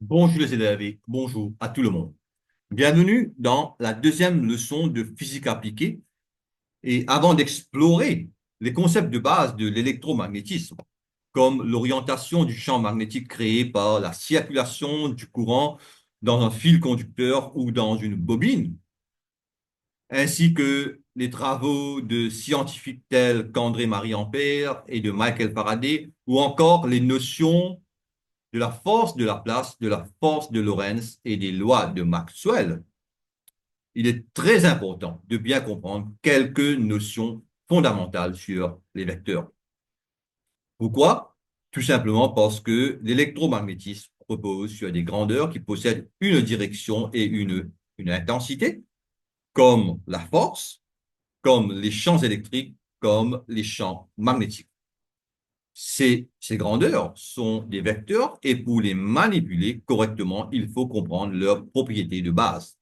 Bonjour les élèves et bonjour à tout le monde. Bienvenue dans la deuxième leçon de physique appliquée. Et avant d'explorer les concepts de base de l'électromagnétisme, comme l'orientation du champ magnétique créé par la circulation du courant dans un fil conducteur ou dans une bobine, ainsi que les travaux de scientifiques tels qu'André-Marie Ampère et de Michael Faraday, ou encore les notions de la force de la place, de la force de Lorentz et des lois de Maxwell, il est très important de bien comprendre quelques notions fondamentales sur les vecteurs. Pourquoi? Tout simplement parce que l'électromagnétisme repose sur des grandeurs qui possèdent une direction et une intensité, comme la force, comme les champs électriques, comme les champs magnétiques. Ces grandeurs sont des vecteurs et pour les manipuler correctement, il faut comprendre leurs propriétés de base.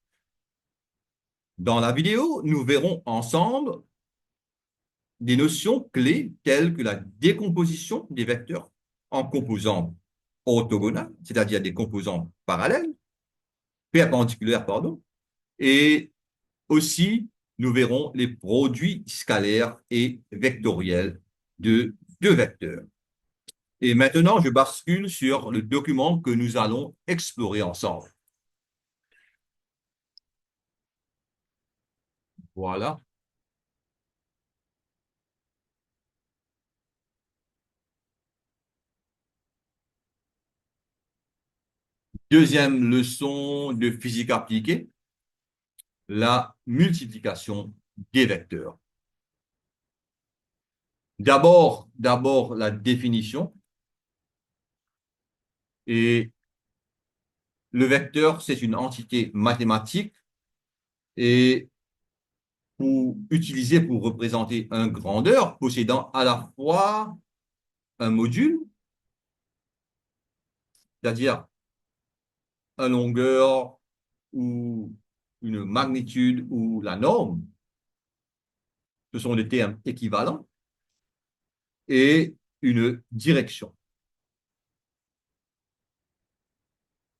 Dans la vidéo, nous verrons ensemble des notions clés telles que la décomposition des vecteurs en composants orthogonales, c'est-à-dire des composants parallèles, perpendiculaires, pardon, et aussi nous verrons les produits scalaires et vectoriels de deux vecteurs. Et maintenant, je bascule sur le document que nous allons explorer ensemble. Voilà. Deuxième leçon de physique appliquée, la multiplication des vecteurs. D'abord la définition. Et le vecteur, c'est une entité mathématique et utilisée pour représenter un grandeur possédant à la fois un module, c'est-à-dire une longueur ou une magnitude ou la norme, ce sont des termes équivalents, et une direction.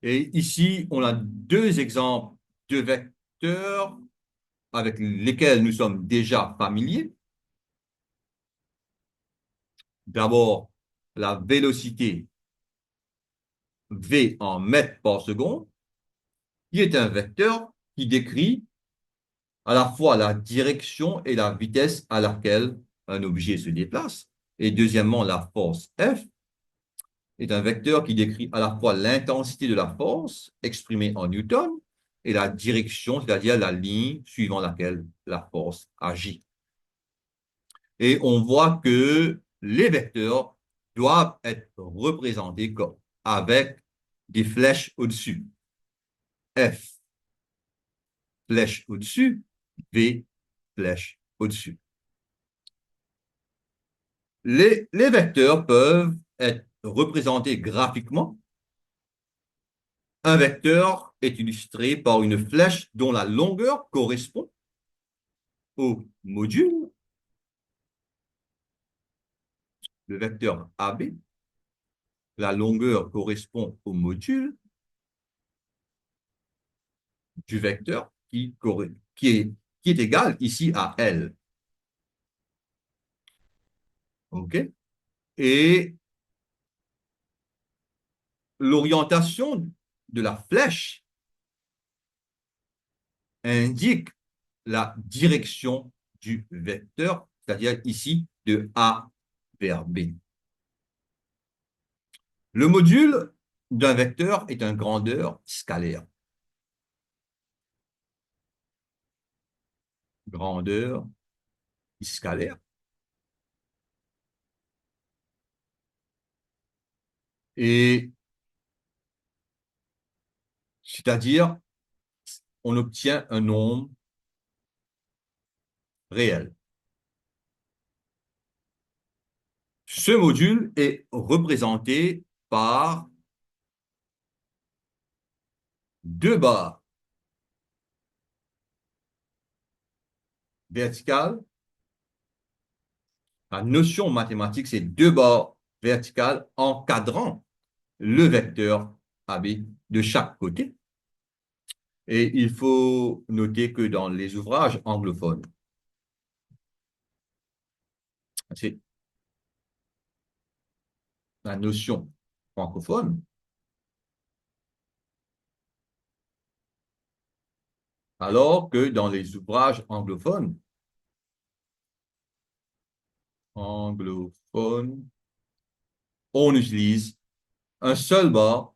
Et ici, on a deux exemples de vecteurs avec lesquels nous sommes déjà familiers. D'abord, la vélocité v en mètres par seconde, qui est un vecteur qui décrit à la fois la direction et la vitesse à laquelle un objet se déplace. Et deuxièmement, la force F est un vecteur qui décrit à la fois l'intensité de la force exprimée en newton et la direction, c'est-à-dire la ligne suivant laquelle la force agit. Et on voit que les vecteurs doivent être représentés avec des flèches au-dessus. F, flèche au-dessus, V, flèche au-dessus. Les vecteurs peuvent être représentés graphiquement. Un vecteur est illustré par une flèche dont la longueur correspond au module, le vecteur AB. La longueur correspond au module du vecteur qui est égal ici à L. OK? Et l'orientation de la flèche indique la direction du vecteur, c'est-à-dire ici de A vers B. Le module d'un vecteur est une grandeur scalaire. Grandeur scalaire. Et c'est-à-dire, on obtient un nombre réel. Ce module est représenté par deux barres verticales. La notion mathématique, c'est deux barres verticales encadrant le vecteur AB de chaque côté. Et il faut noter que dans les ouvrages anglophones, c'est la notion francophone, alors que dans les ouvrages anglophones, on utilise un seul barre,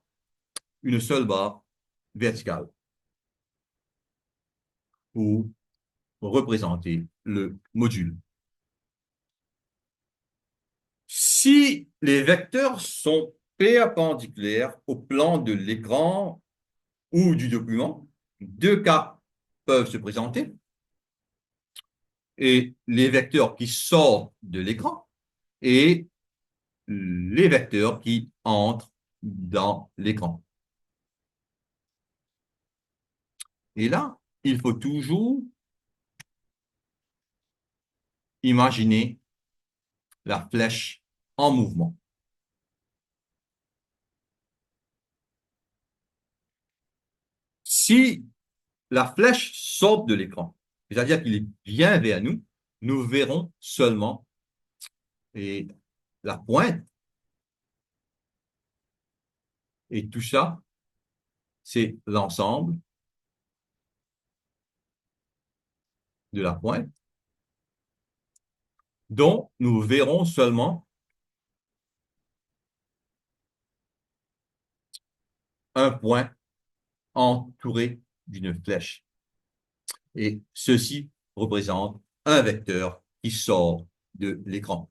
une seule barre verticale pour représenter le module. Si les vecteurs sont perpendiculaires au plan de l'écran ou du document, deux cas peuvent se présenter. Et les vecteurs qui sortent de l'écran et les vecteurs qui entrent dans l'écran. Et là, il faut toujours imaginer la flèche en mouvement. Si la flèche sort de l'écran, c'est-à-dire qu'il vient vers nous, nous verrons seulement et la pointe. Et tout ça, c'est l'ensemble de la pointe dont nous verrons seulement un point entouré d'une flèche. Et ceci représente un vecteur qui sort de l'écran.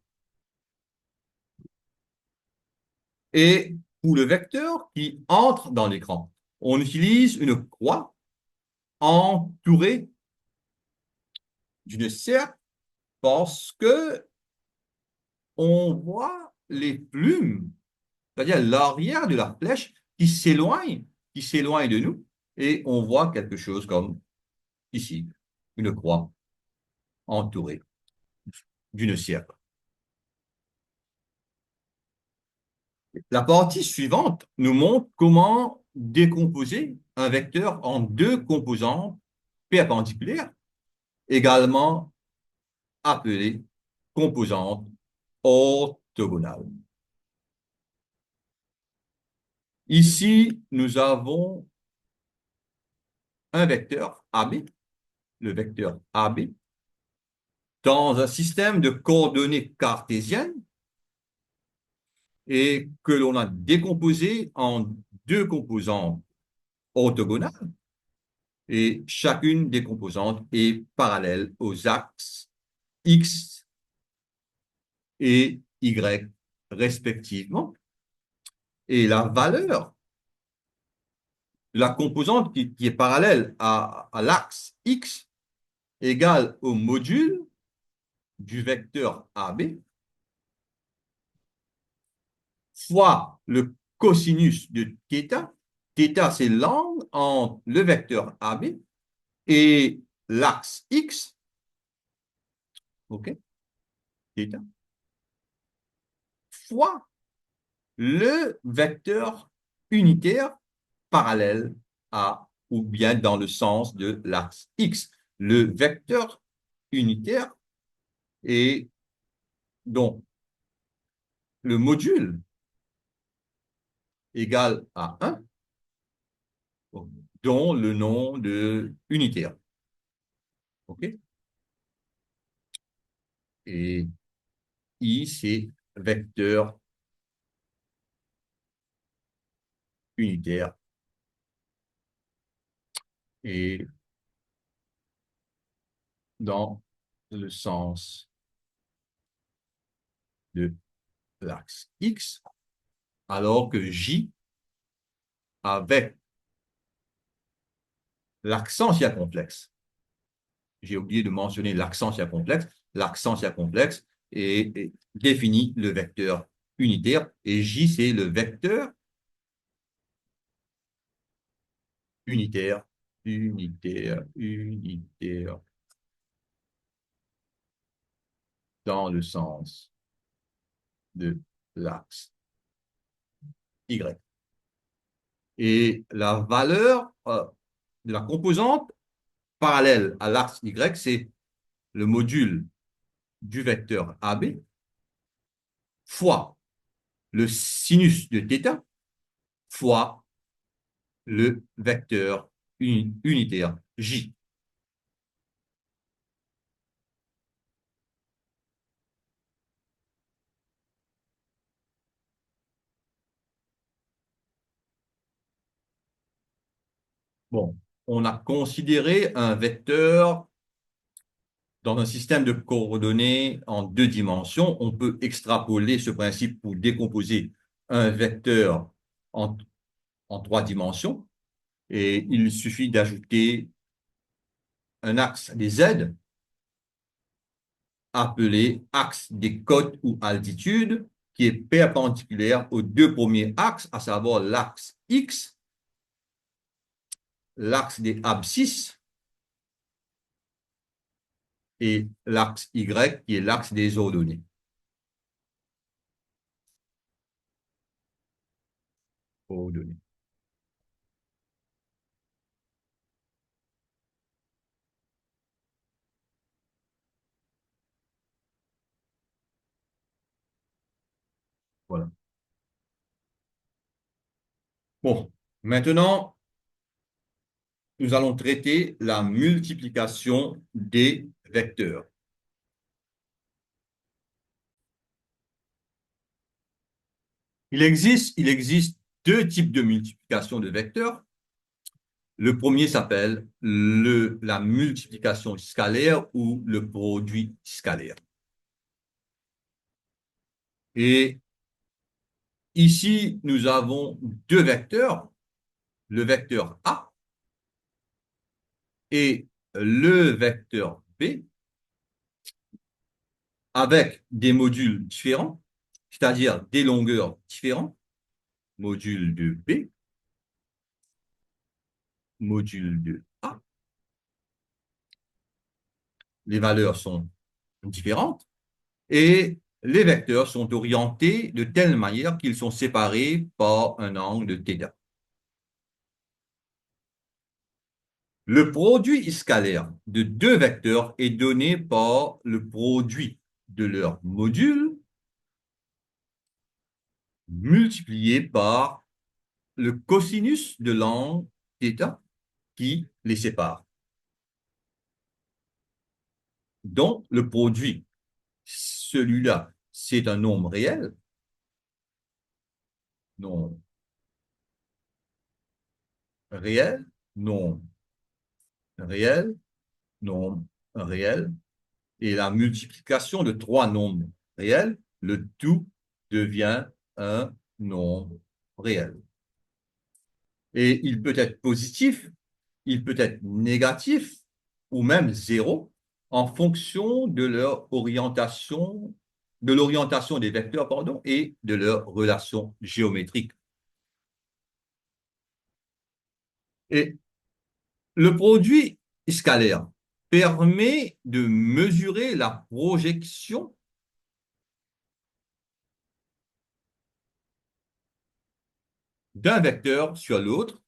Et pour le vecteur qui entre dans l'écran, on utilise une croix entourée d'une cercle parce que on voit les plumes, c'est-à-dire l'arrière de la flèche qui s'éloigne de nous, et on voit quelque chose comme ici, une croix entourée d'une cercle. La partie suivante nous montre comment décomposer un vecteur en deux composantes perpendiculaires, également appelées composantes orthogonales. Ici, nous avons un vecteur AB, le vecteur AB, dans un système de coordonnées cartésiennes et que l'on a décomposé en deux composantes orthogonales, et chacune des composantes est parallèle aux axes X et Y respectivement. Et la valeur de la composante qui est parallèle à l'axe X égale au module du vecteur AB fois le cosinus de θ. Θ, c'est l'angle entre le vecteur AB et l'axe X, ok, θ, fois le vecteur unitaire parallèle à ou bien dans le sens de l'axe X. Le vecteur unitaire est donc le module égal à 1, dont le nom de unitaire. OK? Et I, c'est vecteur unitaire. Et dans le sens de l'axe X, alors que J, avec l'accent circonflexe, j'ai oublié de mentionner l'accent circonflexe, l'accent circonflexe définit le vecteur unitaire, et J, c'est le vecteur unitaire, unitaire, dans le sens de l'axe Y. Et la valeur de la composante parallèle à l'axe Y, c'est le module du vecteur AB fois le sinus de θ fois le vecteur unitaire J. Bon, on a considéré un vecteur dans un système de coordonnées en deux dimensions. On peut extrapoler ce principe pour décomposer un vecteur en, en trois dimensions. Et il suffit d'ajouter un axe des Z appelé axe des côtes ou altitude, qui est perpendiculaire aux deux premiers axes, à savoir l'axe X, l'axe des abscisses et l'axe Y, qui est l'axe des ordonnées. Ordonnées. Voilà. Bon, maintenant, nous allons traiter la multiplication des vecteurs. Il existe deux types de multiplication de vecteurs. Le premier s'appelle la multiplication scalaire ou le produit scalaire. Et ici, nous avons deux vecteurs, le vecteur A et le vecteur B, avec des modules différents, c'est-à-dire des longueurs différentes, module de B, module de A. Les valeurs sont différentes et les vecteurs sont orientés de telle manière qu'ils sont séparés par un angle de θ. Le produit scalaire de deux vecteurs est donné par le produit de leurs modules multiplié par le cosinus de l'angle θ qui les sépare. Donc, le produit, celui-là, c'est un nombre réel, non réel, non réel, non réel, et la multiplication de trois nombres réels, le tout devient un nombre réel. Et il peut être positif, il peut être négatif, ou même zéro, en fonction de leur orientation, de l'orientation des vecteurs, pardon, et de leur relation géométrique. Et le produit scalaire permet de mesurer la projection d'un vecteur sur l'autre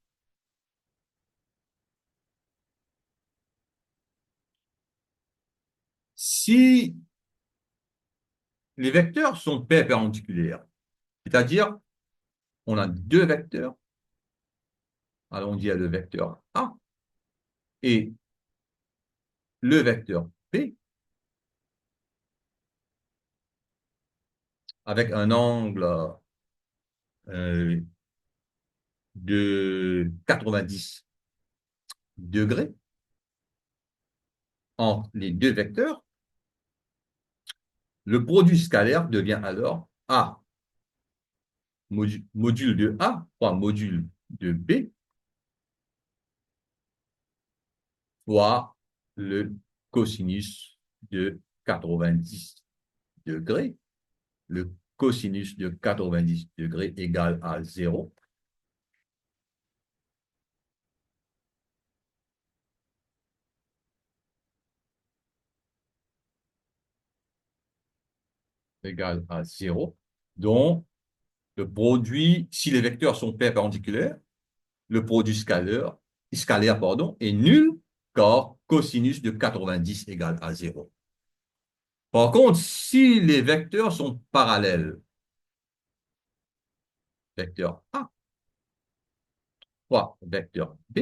si les vecteurs sont perpendiculaires. C'est-à-dire, on a deux vecteurs, allons dire le vecteur A et le vecteur P, avec un angle de 90 degrés entre les deux vecteurs, le produit scalaire devient alors A module de A fois module de B fois le cosinus de 90 degrés. Le cosinus de 90 degrés égale à 0. Égale à 0. Donc, le produit, si les vecteurs sont perpendiculaires, le produit scalaire pardon, est nul car cosinus de 90 égale à 0. Par contre, si les vecteurs sont parallèles, vecteur A fois vecteur B,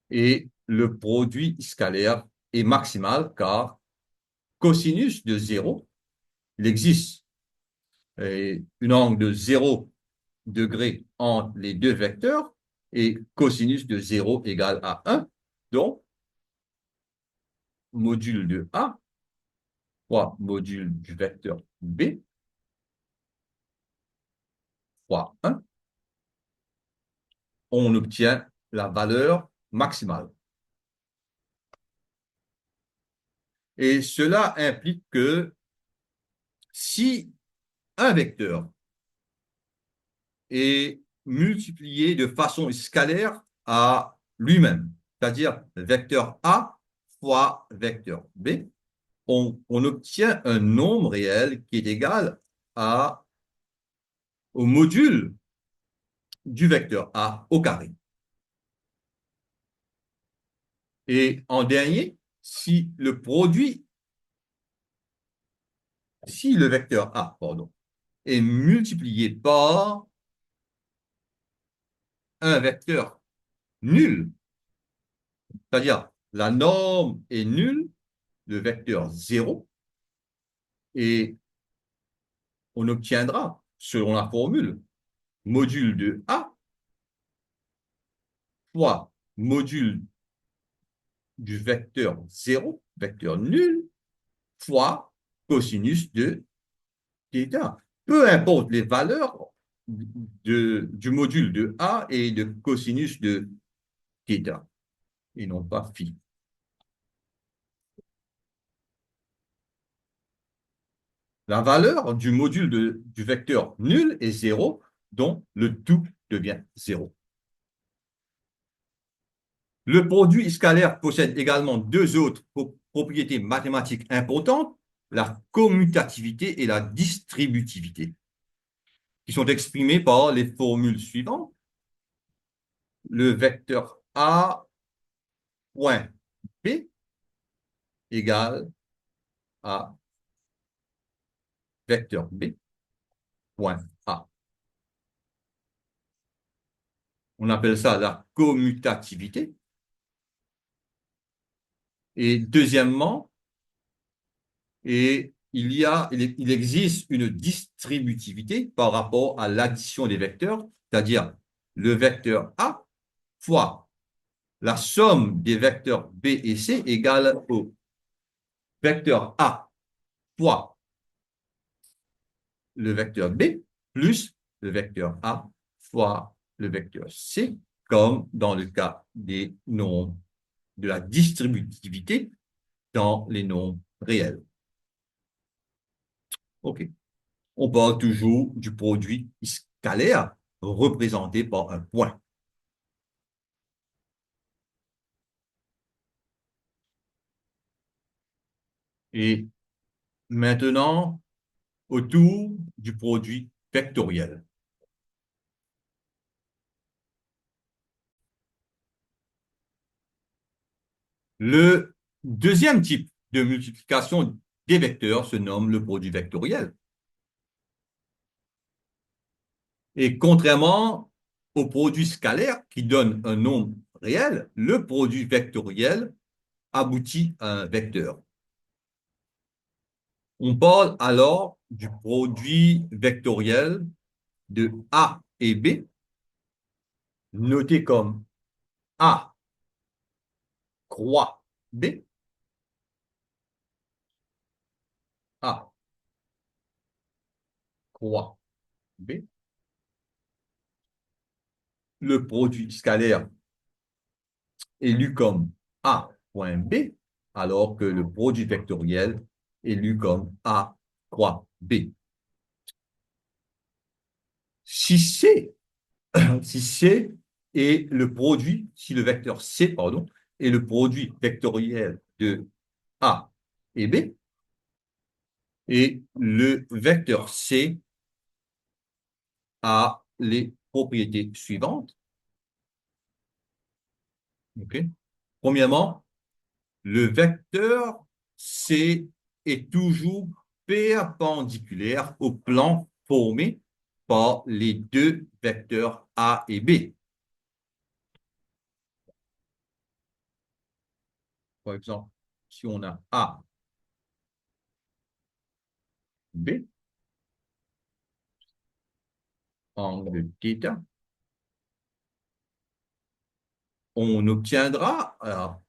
et le produit scalaire est maximal car cosinus de 0, il existe une angle de 0 degré entre les deux vecteurs et cosinus de 0 égale à 1. Donc, module de A fois module du vecteur B fois 1, on obtient la valeur maximale. Et cela implique que si un vecteur est multiplié de façon scalaire à lui-même, c'est-à-dire vecteur A fois vecteur B, on obtient un nombre réel qui est égal au module du vecteur A au carré. Et en dernier, si le vecteur A, pardon, est multiplié par un vecteur nul, c'est-à-dire la norme est nulle, le vecteur 0, et on obtiendra, selon la formule, module de A fois module du vecteur 0, vecteur nul, fois cosinus de θ. Peu importe les valeurs du module de A et de cosinus de θ, et non pas phi. La valeur du module du vecteur nul est 0, donc le tout devient 0. Le produit scalaire possède également deux autres propriétés mathématiques importantes, la commutativité et la distributivité, qui sont exprimées par les formules suivantes. Le vecteur A point B égale à vecteur B point A. On appelle ça la commutativité. Et deuxièmement, il existe une distributivité par rapport à l'addition des vecteurs, c'est-à-dire le vecteur A fois la somme des vecteurs B et C égale au vecteur A fois le vecteur B plus le vecteur A fois le vecteur C, comme dans le cas des nombres de la distributivité dans les nombres réels. OK. On parle toujours du produit scalaire représenté par un point. Et maintenant, autour du produit vectoriel. Le deuxième type de multiplication des vecteurs se nomme le produit vectoriel. Et contrairement au produit scalaire qui donne un nombre réel, le produit vectoriel aboutit à un vecteur. On parle alors du produit vectoriel de A et B, noté comme A croix B, A croix B. Le produit scalaire est lu comme A point B, alors que le produit vectoriel est lu comme A croix B. Si C, si C est le produit, si le vecteur C, pardon, est le produit vectoriel de A et B, et le vecteur C a les propriétés suivantes. OK? Premièrement, le vecteur C est toujours perpendiculaire au plan formé par les deux vecteurs A et B. Par exemple, si on a A, B, angle θ, on obtiendra alors,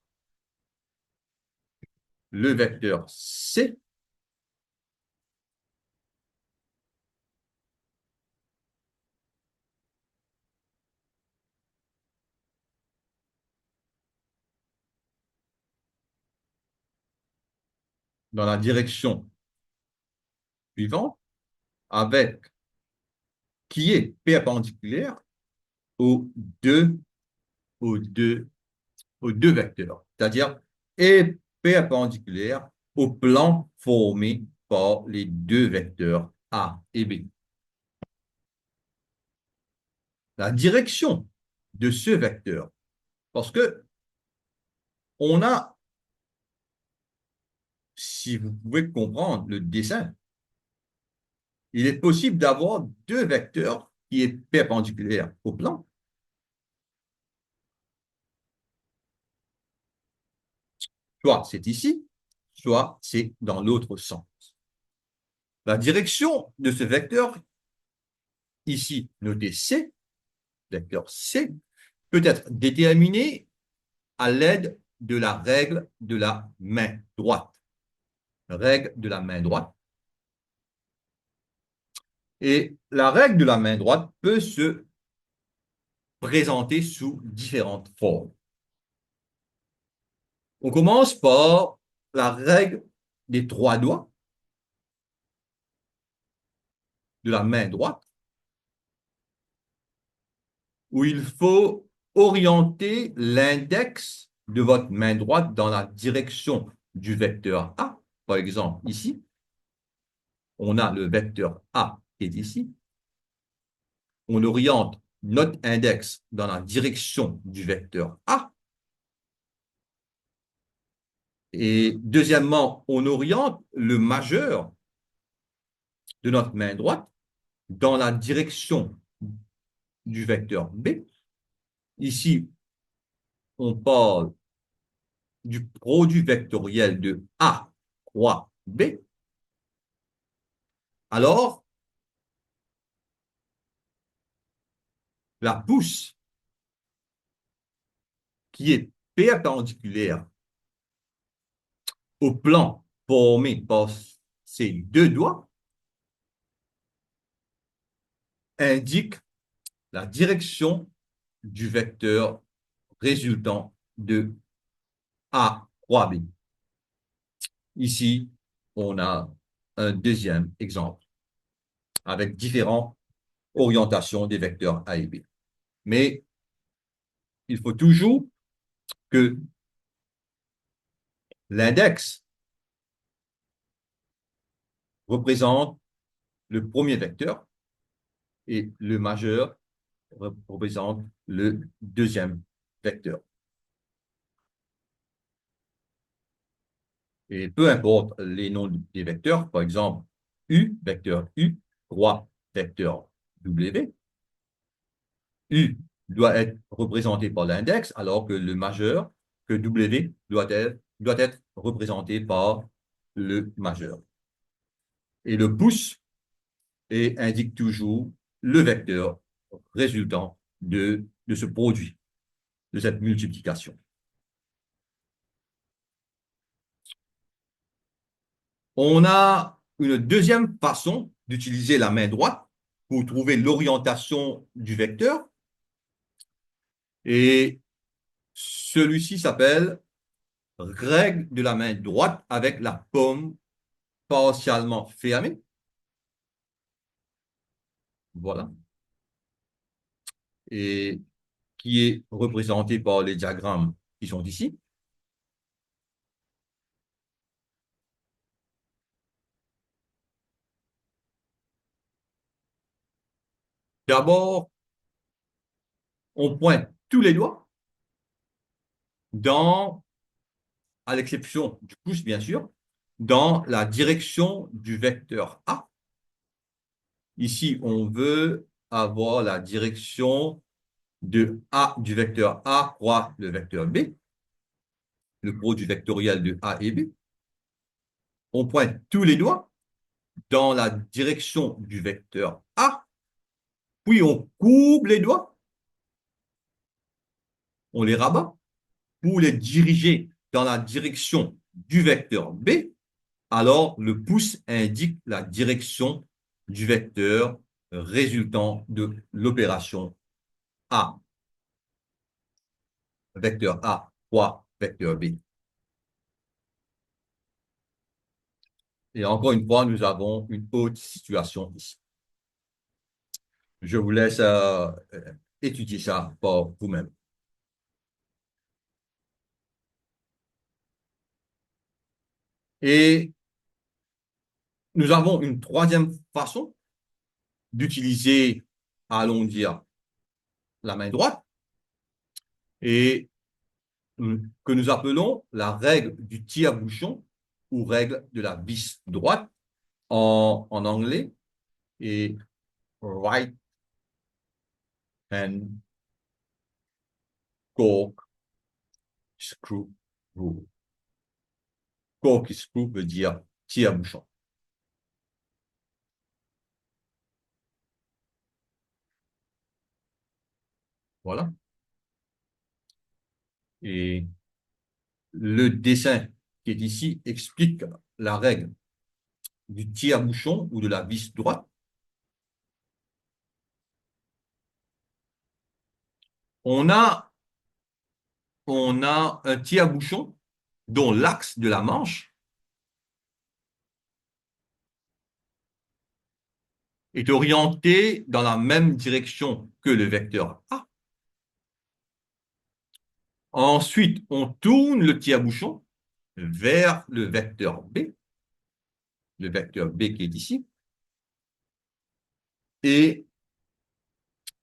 le vecteur C dans la direction suivante avec qui est perpendiculaire aux deux, aux deux, aux deux vecteurs, c'est-à-dire est perpendiculaire au plan formé par les deux vecteurs A et B. La direction de ce vecteur, parce que on a, si vous pouvez comprendre le dessin, il est possible d'avoir deux vecteurs qui est perpendiculaire au plan. Soit c'est ici, soit c'est dans l'autre sens. La direction de ce vecteur, ici noté C, vecteur C, peut être déterminée à l'aide de la règle de la main droite. Règle de la main droite. Et la règle de la main droite peut se présenter sous différentes formes. On commence par la règle des trois doigts de la main droite, où il faut orienter l'index de votre main droite dans la direction du vecteur A. Par exemple, ici, on a le vecteur A qui est ici. On oriente notre index dans la direction du vecteur A. Et deuxièmement, on oriente le majeur de notre main droite dans la direction du vecteur B. Ici, on parle du produit vectoriel de A croix B. Alors, la pousse qui est perpendiculaire au plan formé par ces deux doigts indique la direction du vecteur résultant de A croix B. Ici, on a un deuxième exemple avec différentes orientations des vecteurs A et B. Mais il faut toujours que l'index représente le premier vecteur et le majeur représente le deuxième vecteur. Et peu importe les noms des vecteurs, par exemple, U, vecteur U, roi, vecteur W, U doit être représenté par l'index, alors que le majeur, que W doit être représenté par le majeur. Et le pouce indique toujours le vecteur résultant de ce produit, de cette multiplication. On a une deuxième façon d'utiliser la main droite pour trouver l'orientation du vecteur. Et celui-ci s'appelle règle de la main droite avec la paume partiellement fermée. Voilà. Et qui est représenté par les diagrammes qui sont ici. D'abord, on pointe tous les doigts dans, à l'exception du pouce, bien sûr, dans la direction du vecteur A. Ici, on veut avoir la direction du vecteur A croix le vecteur B, le produit vectoriel de A et B. On pointe tous les doigts dans la direction du vecteur A, puis on coupe les doigts, on les rabat pour les diriger dans la direction du vecteur B. Alors, le pouce indique la direction du vecteur résultant de l'opération A. Vecteur A fois vecteur B. Et encore une fois, nous avons une autre situation ici. Je vous laisse étudier ça par vous-même. Et nous avons une troisième façon d'utiliser, allons dire, la main droite, et que nous appelons la règle du tire-bouchon ou règle de la vis droite en anglais, et right hand cork screw rule. Cork screw veut dire tire-bouchon. Voilà. Et le dessin qui est ici explique la règle du tire-bouchon ou de la vis droite. On a, on a un tire-bouchon dont l'axe de la manche est orienté dans la même direction que le vecteur A. Ensuite, on tourne le tire-bouchon vers le vecteur B qui est ici, et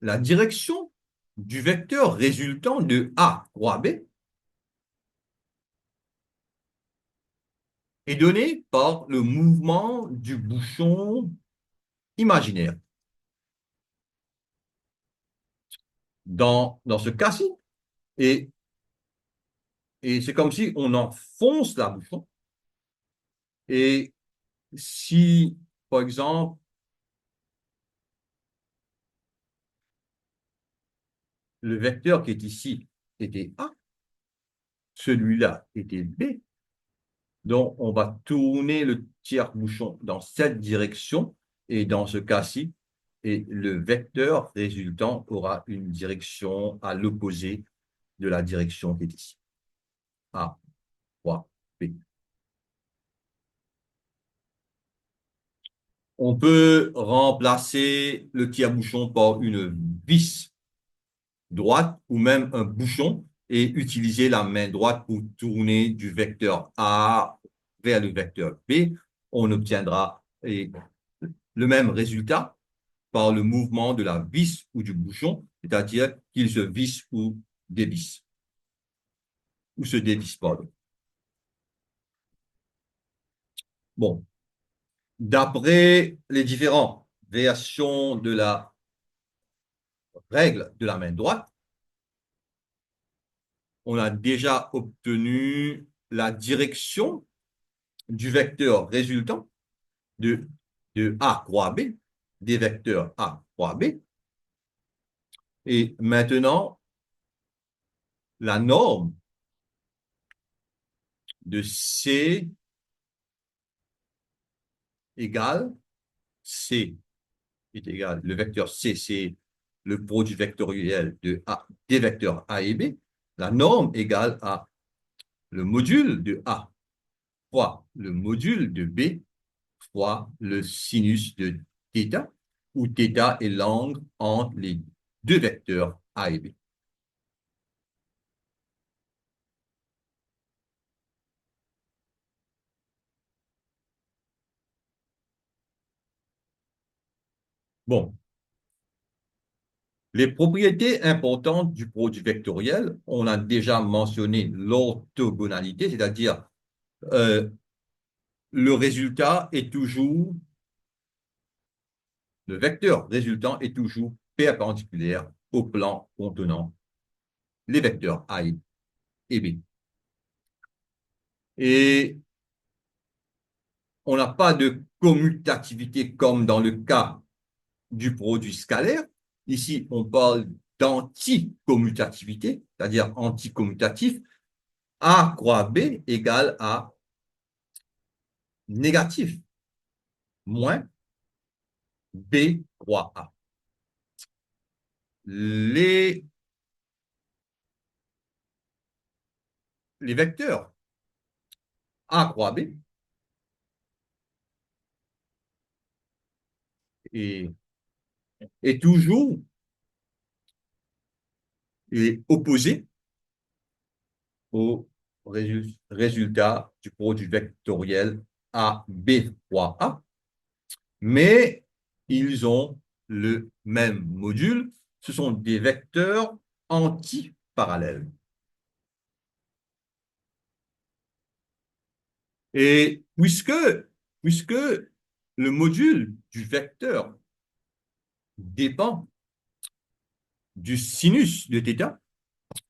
la direction du vecteur résultant de A croix B est donnée par le mouvement du bouchon imaginaire. Dans ce cas-ci, et, et c'est comme si on enfonce la bouchon, et si, par exemple, le vecteur qui est ici était A, celui-là était B, donc on va tourner le tire-bouchon dans cette direction, et dans ce cas-ci, et le vecteur résultant aura une direction à l'opposé de la direction qui est ici. A, 3, B. On peut remplacer le tire-bouchon par une vis droite ou même un bouchon et utiliser la main droite pour tourner du vecteur A vers le vecteur B. On obtiendra le même résultat par le mouvement de la vis ou du bouchon, c'est-à-dire qu'il se visse ou dévisse, ou se dévisse, pardon. Bon, d'après les différentes versions de la règle de la main droite, on a déjà obtenu la direction du vecteur résultant de, de A croix B, des vecteurs A croix B. Et maintenant, la norme de C égale C est égal, le vecteur C, c'est le produit vectoriel des vecteurs A et B. La norme égale à le module de A fois le module de B fois le sinus de θ, où θ est l'angle entre les deux vecteurs A et B. Bon, Les propriétés importantes du produit vectoriel, on a déjà mentionné l'orthogonalité, c'est-à-dire euh, le résultat est toujours, le vecteur résultant est toujours perpendiculaire au plan contenant les vecteurs A et B. Et on n'a pas de commutativité comme dans le cas du produit scalaire. Ici, on parle d'anticommutativité, c'est-à-dire anticommutatif. A croix B égale à négatif moins B croix A. Les, les vecteurs A croix B est, est toujours opposé au résultat du produit vectoriel A B croix A, mais ils ont le même module. Ce sont des vecteurs antiparallèles. Et puisque le module du vecteur dépend du sinus de θ,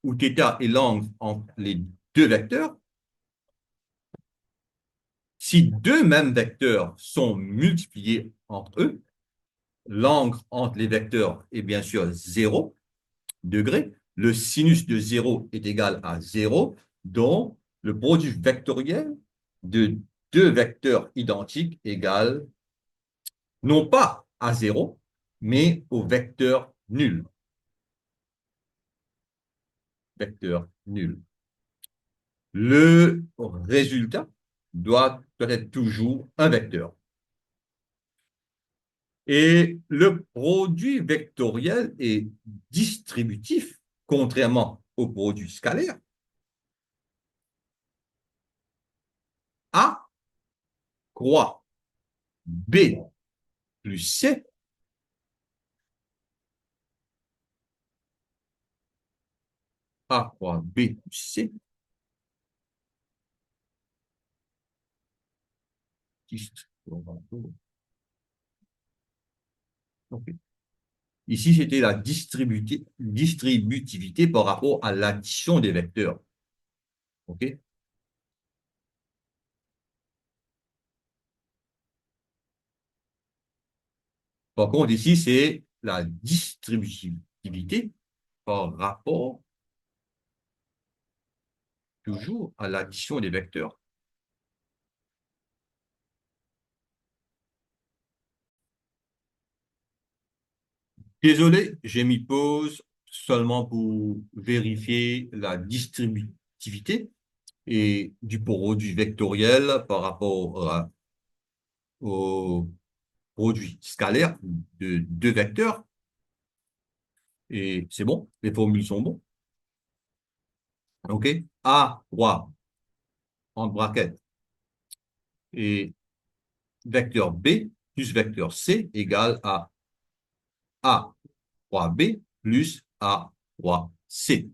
où θ est l'angle entre les deux vecteurs, si deux mêmes vecteurs sont multipliés entre eux, l'angle entre les vecteurs est bien sûr 0 degré. Le sinus de 0 est égal à 0, donc le produit vectoriel de deux vecteurs identiques égale non pas à 0, mais au vecteur nul. Vecteur nul. Le résultat doit être toujours un vecteur. Et le produit vectoriel est distributif, contrairement au produit scalaire. A croix B plus C A croix B plus C. Okay. Ici, c'était la distributivité par rapport à l'addition des vecteurs. OK? Par contre, ici, c'est la distributivité par rapport toujours à l'addition des vecteurs. Désolé, j'ai mis pause seulement pour vérifier la distributivité et du produit vectoriel par rapport au produit scalaire de deux vecteurs. Et c'est bon, les formules sont bonnes. OK? A croix en braquette et vecteur B plus vecteur C égale à A croix B plus A croix C.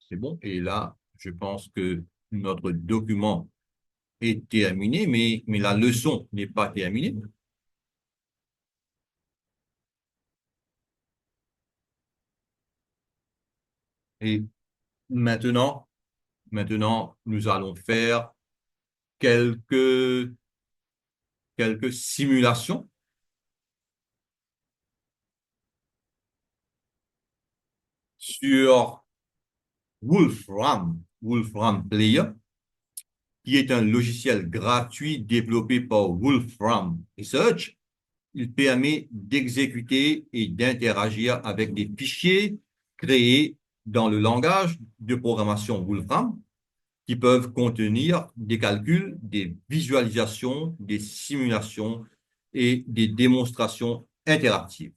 C'est bon. Et là, je pense que notre document est terminé, mais la leçon n'est pas terminée. Et maintenant, nous allons faire quelques, quelques simulations sur Wolfram Player, qui est un logiciel gratuit développé par Wolfram Research. Il permet d'exécuter et d'interagir avec des fichiers créés dans le langage de programmation Wolfram qui peuvent contenir des calculs, des visualisations, des simulations et des démonstrations interactives.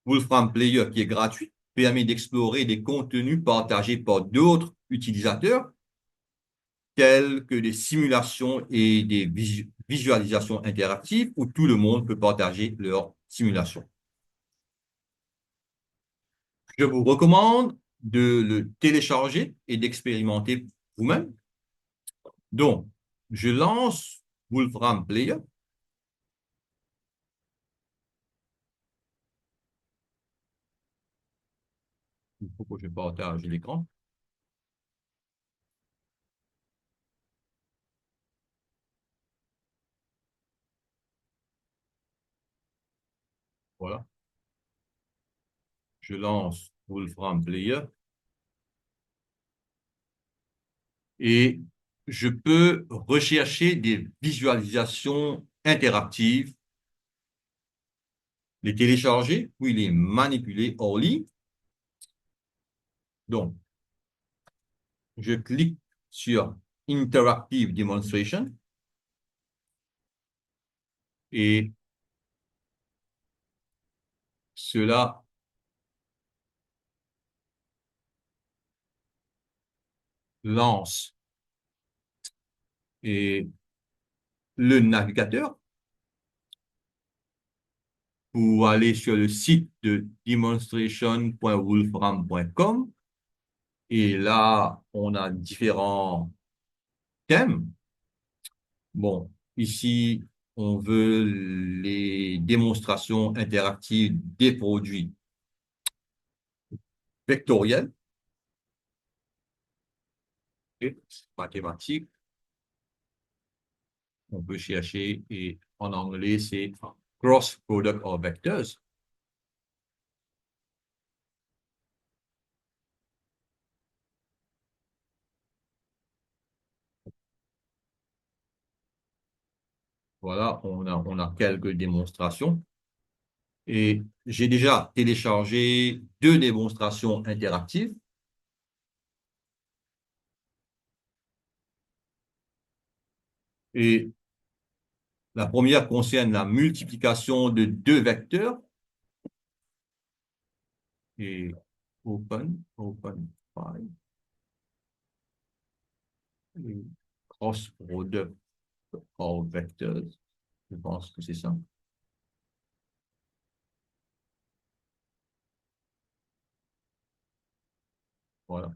Wolfram Player, qui est gratuit, permet d'explorer des contenus partagés par d'autres utilisateurs, tels que des simulations et des visualisation interactive où tout le monde peut partager leur simulation. Je vous recommande de le télécharger et d'expérimenter vous-même. Donc, je lance Wolfram Player. Il faut que je partage l'écran. Voilà. Je lance Wolfram Player et je peux rechercher des visualisations interactives, les télécharger, puis les manipuler hors ligne. Donc, je clique sur Interactive Demonstration et cela lance et le navigateur pour aller sur le site de demonstration.wolfram.com et là, on a différents thèmes. Bon, ici, on veut les démonstrations interactives des produits vectoriels et mathématiques. On peut chercher et en anglais, c'est cross product of vectors. Voilà, on a quelques démonstrations. Et j'ai déjà téléchargé 2 démonstrations interactives. Et la première concerne la multiplication de 2 vecteurs. Et open file. Et cross product of vectors. Je pense que c'est ça. Voilà.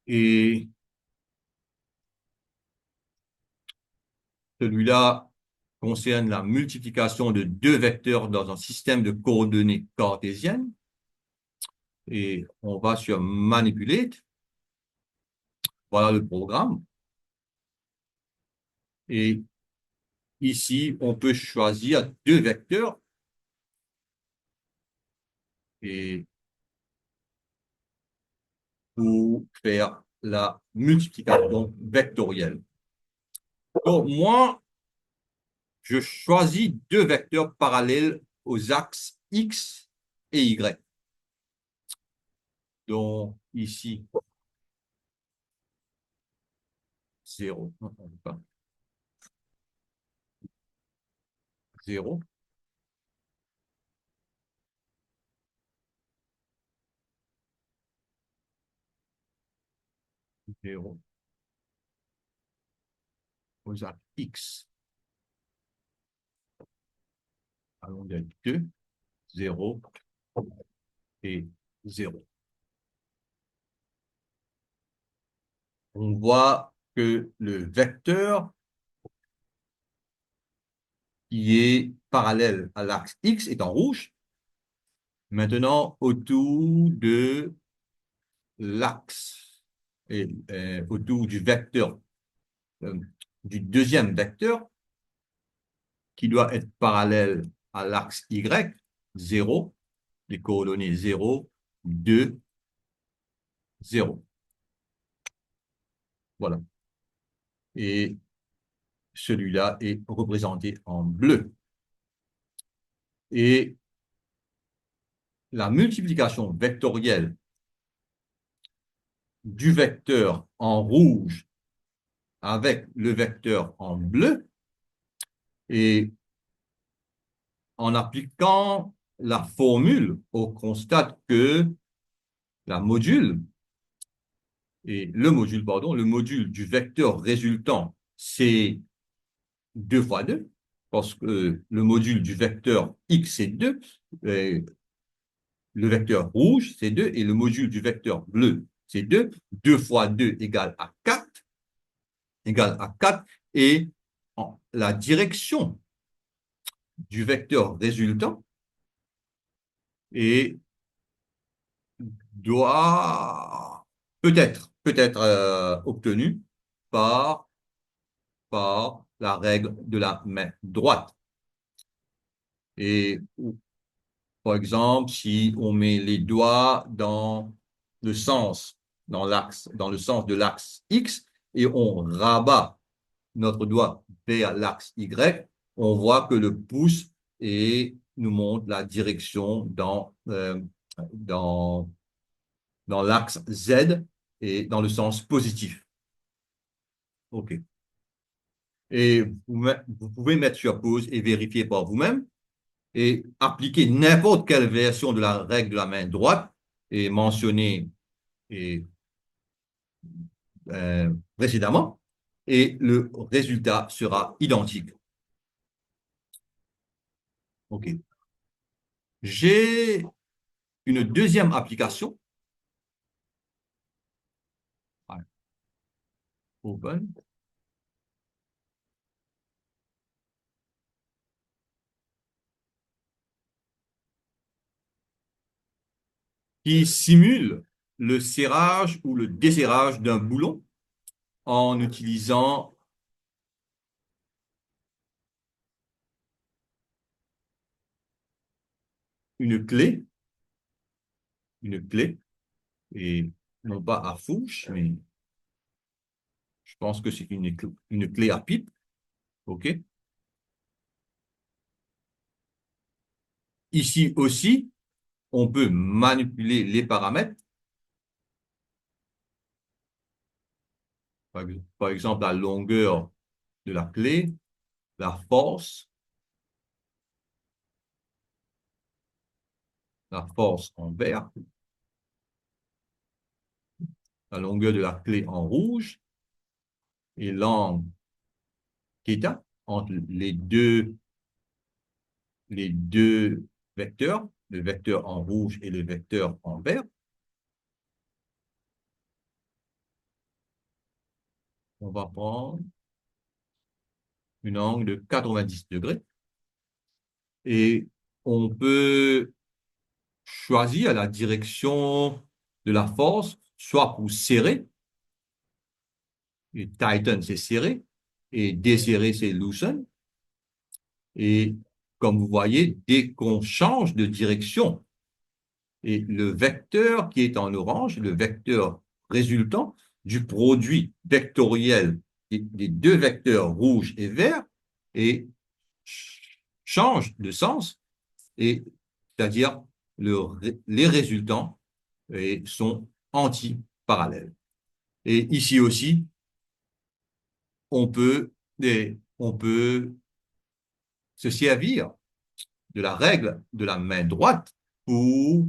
Et celui-là concerne la multiplication de 2 vecteurs dans un système de coordonnées cartésiennes. Et on va sur Manipulate. Voilà le programme. Et ici, on peut choisir 2 vecteurs. Et pour faire la multiplication vectorielle. Donc, moi, je choisis 2 vecteurs parallèles aux axes X et Y. Donc, ici, 0, 0, 0, aux axes X. Allons de 2, 0 et 0. On voit que le vecteur qui est parallèle à l'axe X est en rouge. Maintenant, autour de l'axe et autour du vecteur, du deuxième vecteur, qui doit être parallèle à l'axe Y, 0, les coordonnées 0, 2, 0. Voilà. Et celui-là est représenté en bleu. Et la multiplication vectorielle du vecteur en rouge avec le vecteur en bleu, et en appliquant la formule, on constate que la module Et le module du vecteur résultant, c'est 2 fois 2, parce que le module du vecteur x, c'est 2, le vecteur rouge, c'est 2, et le module du vecteur bleu, c'est 2. 2 fois 2 égale à 4, et la direction du vecteur résultant est, doit peut-être obtenue par, par la règle de la main droite. Et par exemple, si on met les doigts dans le sens, dans le sens de l'axe X, et on rabat notre doigt vers l'axe Y, on voit que le pouce nous montre la direction dans, dans l'axe Z et dans le sens positif. OK. Et vous pouvez mettre sur pause et vérifier par vous-même et appliquer n'importe quelle version de la règle de la main droite et mentionnée et, précédemment, et le résultat sera identique. OK. J'ai une deuxième application. Open. Qui simule le serrage ou le desserrage d'un boulon en utilisant une clé, une clé, et non pas à fourche, mais je pense que c'est une clé à pipe. OK. Ici aussi, on peut manipuler les paramètres. Par exemple, la longueur de la clé, la force en vert, la longueur de la clé en rouge et l'angle θ entre les deux vecteurs, le vecteur en rouge et le vecteur en vert. On va prendre une angle de 90 degrés et on peut choisir la direction de la force, soit pour serrer, et tighten c'est serrer, et desserrer c'est loosen. Et comme vous voyez, dès qu'on change de direction, et le vecteur qui est en orange, le vecteur résultant du produit vectoriel des deux vecteurs rouge et vert, et change de sens, et c'est-à-dire les résultants sont anti-parallèles. Et ici aussi, on peut, on peut se servir de la règle de la main droite pour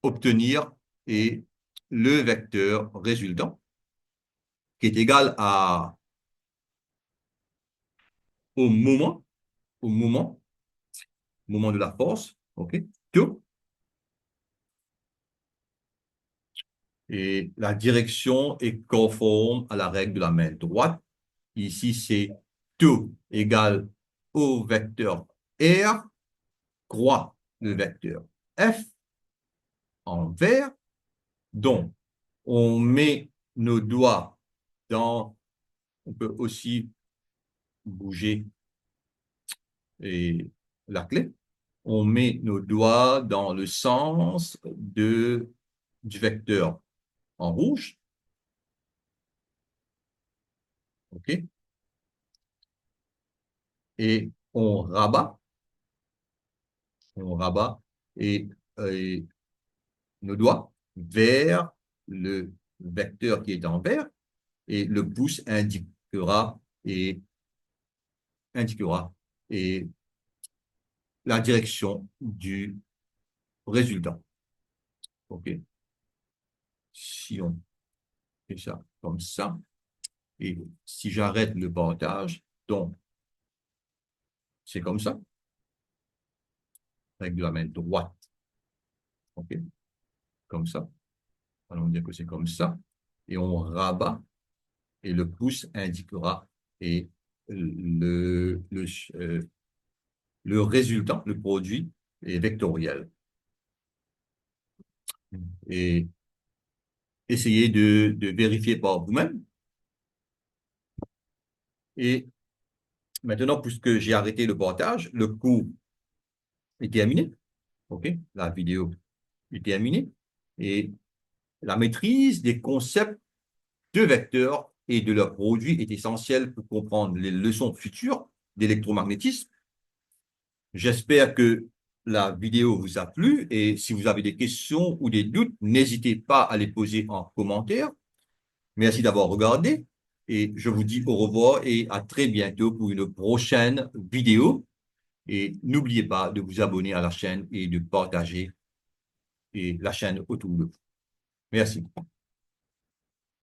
obtenir le vecteur résultant qui est égal au moment, au moment, moment de la force, OK, tout. Et la direction est conforme à la règle de la main droite. Ici, c'est tout égale au vecteur R, croix le vecteur F en vert. Donc, on met nos doigts dans, on peut aussi bouger la clé. On met nos doigts dans le sens du vecteur en rouge. OK? Et on rabat et, et nos doigts vers le vecteur qui est en vert et le pouce et, indiquera et la direction du résultat. OK? Si on fais ça comme ça. Et si j'arrête le partage, donc, c'est comme ça, avec de la main droite. OK? Comme ça. Allons dire que c'est comme ça. Et on rabat et le pouce indiquera et le, le, euh, le résultat, le produit est vectoriel. Et essayez de vérifier par vous-même. Et maintenant, puisque j'ai arrêté le partage, le cours est terminé. OK? La vidéo est terminée. Et la maîtrise des concepts de vecteurs et de leurs produits est essentielle pour comprendre les leçons futures d'électromagnétisme. J'espère que la vidéo vous a plu et si vous avez des questions ou des doutes, n'hésitez pas à les poser en commentaire. Merci d'avoir regardé et je vous dis au revoir et à très bientôt pour une prochaine vidéo. Et n'oubliez pas de vous abonner à la chaîne et de partager la chaîne autour de vous. Merci.